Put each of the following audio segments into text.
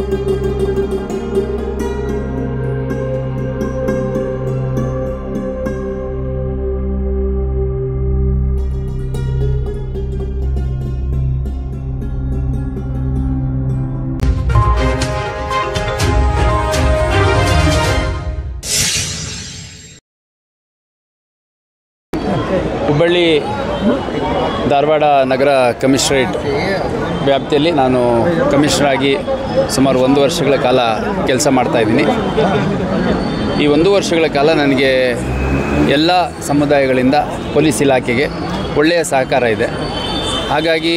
ಹುಬ್ಬಳ್ಳಿ ಧಾರವಾಡ ನಗರ commissionerate ವ್ಯಾಪ್ತಿಯಲ್ಲಿ ನಾನು commissioner ಆಗಿ ಸುಮಾರು 1 ವರ್ಷಗಳ ಕಾಲ ಕೆಲಸ ಮಾಡ್ತಾಯಿದ್ದೀನಿ. ಈ 1 ವರ್ಷಗಳ ಕಾಲ ನನಗೆ ಎಲ್ಲ ಸಮುದಾಯಗಳಿಂದ ಪೊಲೀಸ್ ಇಲಾಖೆಗೆ ಒಳ್ಳೆಯ ಸಹಕಾರ ಇದೆ. ಹಾಗಾಗಿ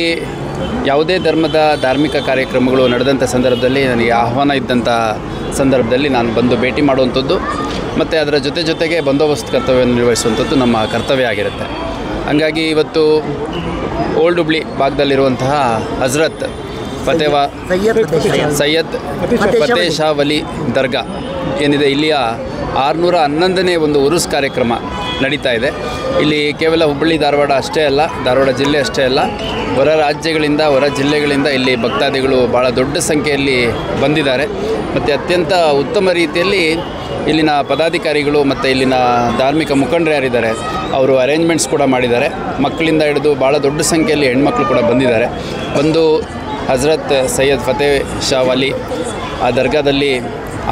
ಯಾವುದೇ ಧರ್ಮದ ಧಾರ್ಮಿಕ ಕಾರ್ಯಕ್ರಮಗಳು ನಡೆದಂಥ ಸಂದರ್ಭದಲ್ಲಿ ನನಗೆ ಆಹ್ವಾನ ಇದ್ದಂಥ ಸಂದರ್ಭದಲ್ಲಿ ನಾನು ಬಂದು ಭೇಟಿ ಮಾಡುವಂಥದ್ದು ಮತ್ತು ಅದರ ಜೊತೆಗೆ ಬಂದೋಬಸ್ತ್ ಕರ್ತವ್ಯವನ್ನು ನಿರ್ವಹಿಸುವಂಥದ್ದು ನಮ್ಮ ಕರ್ತವ್ಯ ಆಗಿರುತ್ತೆ. ಹಾಗಾಗಿ ಇವತ್ತು ಓಲ್ಡ್ ಹುಬ್ಳಿ ಭಾಗದಲ್ಲಿರುವಂತಹ ಹಜರತ್ ಸೈಯದ್ ಫತೇ ಶಾ ವಲಿ ದರ್ಗಾ ಏನಿದೆ, ಇಲ್ಲಿಯ 611ನೇ ಒಂದು ಉರುಸ್ ಕಾರ್ಯಕ್ರಮ ನಡೀತಾ ಇದೆ. ಇಲ್ಲಿ ಕೇವಲ ಹುಬ್ಬಳ್ಳಿ ಧಾರವಾಡ ಅಷ್ಟೇ ಅಲ್ಲ, ಧಾರವಾಡ ಜಿಲ್ಲೆ ಅಷ್ಟೇ ಅಲ್ಲ, ಹೊರ ರಾಜ್ಯಗಳಿಂದ ಹೊರ ಜಿಲ್ಲೆಗಳಿಂದ ಇಲ್ಲಿ ಭಕ್ತಾದಿಗಳು ಭಾಳ ದೊಡ್ಡ ಸಂಖ್ಯೆಯಲ್ಲಿ ಬಂದಿದ್ದಾರೆ. ಮತ್ತು ಅತ್ಯಂತ ಉತ್ತಮ ರೀತಿಯಲ್ಲಿ ಇಲ್ಲಿನ ಪದಾಧಿಕಾರಿಗಳು ಮತ್ತು ಇಲ್ಲಿನ ಧಾರ್ಮಿಕ ಮುಖಂಡರು ಯಾರಿದ್ದಾರೆ ಅವರು ಅರೇಂಜ್ಮೆಂಟ್ಸ್ ಕೂಡ ಮಾಡಿದ್ದಾರೆ. ಮಕ್ಕಳಿಂದ ಹಿಡಿದು ಭಾಳ ದೊಡ್ಡ ಸಂಖ್ಯೆಯಲ್ಲಿ ಹೆಣ್ಮಕ್ಳು ಕೂಡ ಬಂದಿದ್ದಾರೆ. ಬಂದು ಹಜರತ್ ಸೈಯದ್ ಫತೇ ಶಾ ವಲಿ ಆ ದರ್ಗಾದಲ್ಲಿ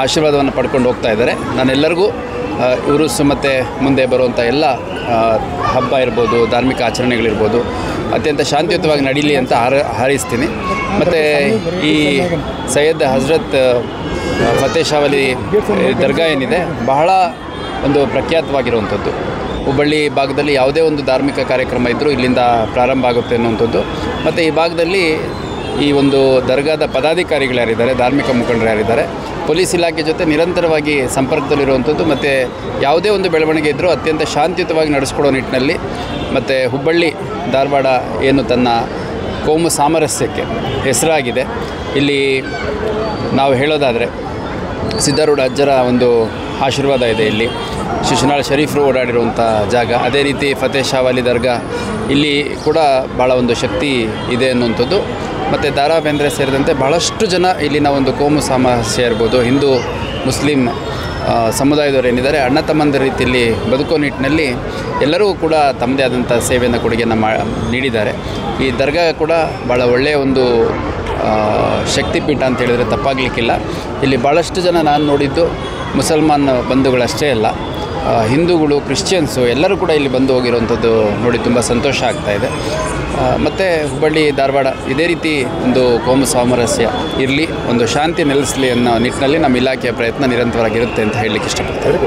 ಆಶೀರ್ವಾದವನ್ನು ಪಡ್ಕೊಂಡು ಹೋಗ್ತಾ ಇದ್ದಾರೆ. ನಾನೆಲ್ಲರಿಗೂ ಉರುಸು ಮತ್ತು ಮುಂದೆ ಬರುವಂಥ ಎಲ್ಲ ಹಬ್ಬ ಇರ್ಬೋದು, ಧಾರ್ಮಿಕ ಆಚರಣೆಗಳಿರ್ಬೋದು, ಅತ್ಯಂತ ಶಾಂತಿಯುತವಾಗಿ ನಡೀಲಿ ಅಂತ ಹಾರೈಸ್ತೀನಿ. ಮತ್ತು ಈ ಸೈಯದ್ ಹಜರತ್ ಫತೇ ಶಾ ವಲಿ ದರ್ಗಾ ಏನಿದೆ ಬಹಳ ಒಂದು ಪ್ರಖ್ಯಾತವಾಗಿರುವಂಥದ್ದು. ಹುಬ್ಬಳ್ಳಿ ಭಾಗದಲ್ಲಿ ಯಾವುದೇ ಒಂದು ಧಾರ್ಮಿಕ ಕಾರ್ಯಕ್ರಮ ಇದ್ದರೂ ಇಲ್ಲಿಂದ ಪ್ರಾರಂಭ ಆಗುತ್ತೆ ಅನ್ನುವಂಥದ್ದು. ಮತ್ತು ಈ ಭಾಗದಲ್ಲಿ ಈ ಒಂದು ದರ್ಗಾದ ಪದಾಧಿಕಾರಿಗಳು ಯಾರಿದ್ದಾರೆ, ಧಾರ್ಮಿಕ ಮುಖಂಡರು ಯಾರಿದ್ದಾರೆ, ಪೊಲೀಸ್ ಇಲಾಖೆ ಜೊತೆ ನಿರಂತರವಾಗಿ ಸಂಪರ್ಕದಲ್ಲಿರುವಂಥದ್ದು. ಮತ್ತು ಯಾವುದೇ ಒಂದು ಬೆಳವಣಿಗೆ ಇದ್ದರೂ ಅತ್ಯಂತ ಶಾಂತಿಯುತವಾಗಿ ನಡೆಸ್ಕೊಡೋ ನಿಟ್ಟಿನಲ್ಲಿ ಮತ್ತು ಹುಬ್ಬಳ್ಳಿ ಧಾರವಾಡ ಏನು ತನ್ನ ಕೋಮು ಸಾಮರಸ್ಯಕ್ಕೆ ಹೆಸರಾಗಿದೆ. ಇಲ್ಲಿ ನಾವು ಹೇಳೋದಾದರೆ ಸಿದ್ಧಾರೂಢ ಅಜ್ಜರ ಒಂದು ಆಶೀರ್ವಾದ ಇದೆ. ಇಲ್ಲಿ ಶಿಶುನಾಳ ಶರೀಫರು ಓಡಾಡಿರುವಂಥ ಜಾಗ. ಅದೇ ರೀತಿ ಫತೇ ಶಾ ವಲಿ ದರ್ಗಾ ಇಲ್ಲಿ ಕೂಡ ಭಾಳ ಒಂದು ಶಕ್ತಿ ಇದೆ ಅನ್ನುವಂಥದ್ದು. ಮತ್ತು ದ ರಾ ಬೇಂದ್ರೆ ಸೇರಿದಂತೆ ಭಾಳಷ್ಟು ಜನ ಇಲ್ಲಿನ ಒಂದು ಕೋಮು ಸಾಮರಸ್ಯ ಇರ್ಬೋದು, ಹಿಂದೂ ಮುಸ್ಲಿಂ ಸಮುದಾಯದವರು ಏನಿದ್ದಾರೆ ಅಣ್ಣ ತಮ್ಮಂದ ರೀತಿಯಲ್ಲಿ ಬದುಕೋ ನಿಟ್ಟಿನಲ್ಲಿ ಎಲ್ಲರೂ ಕೂಡ ತಮ್ಮದೇ ಆದಂಥ ಸೇವೆಯನ್ನು ಕೊಡುಗೆಯನ್ನು ನೀಡಿದ್ದಾರೆ. ಈ ದರ್ಗಾ ಕೂಡ ಭಾಳ ಒಳ್ಳೆಯ ಒಂದು ಶಕ್ತಿಪೀಠ ಅಂತ ಹೇಳಿದರೆ ತಪ್ಪಾಗಲಿಕ್ಕಿಲ್ಲ. ಇಲ್ಲಿ ಭಾಳಷ್ಟು ಜನ ನಾನು ನೋಡಿದ್ದು ಮುಸಲ್ಮಾನ್ ಬಂಧುಗಳಷ್ಟೇ ಅಲ್ಲ, ಹಿಂದೂಗಳು, ಕ್ರಿಶ್ಚಿಯನ್ಸು ಎಲ್ಲರೂ ಕೂಡ ಇಲ್ಲಿ ಬಂದು ಹೋಗಿರುವಂಥದ್ದು ನೋಡಿ ತುಂಬ ಸಂತೋಷ ಆಗ್ತಾಯಿದೆ. ಮತ್ತು ಹುಬ್ಬಳ್ಳಿ ಧಾರವಾಡ ಇದೇ ರೀತಿ ಒಂದು ಕೋಮು ಸಾಮರಸ್ಯ ಇರಲಿ, ಒಂದು ಶಾಂತಿ ನೆಲೆಸಲಿ ಅನ್ನೋ ನಿಟ್ಟಿನಲ್ಲಿ ನಮ್ಮ ಇಲಾಖೆಯ ಪ್ರಯತ್ನ ನಿರಂತರವಾಗಿರುತ್ತೆ ಅಂತ ಹೇಳಲಿಕ್ಕೆ ಇಷ್ಟಪಡ್ತಾರೆ.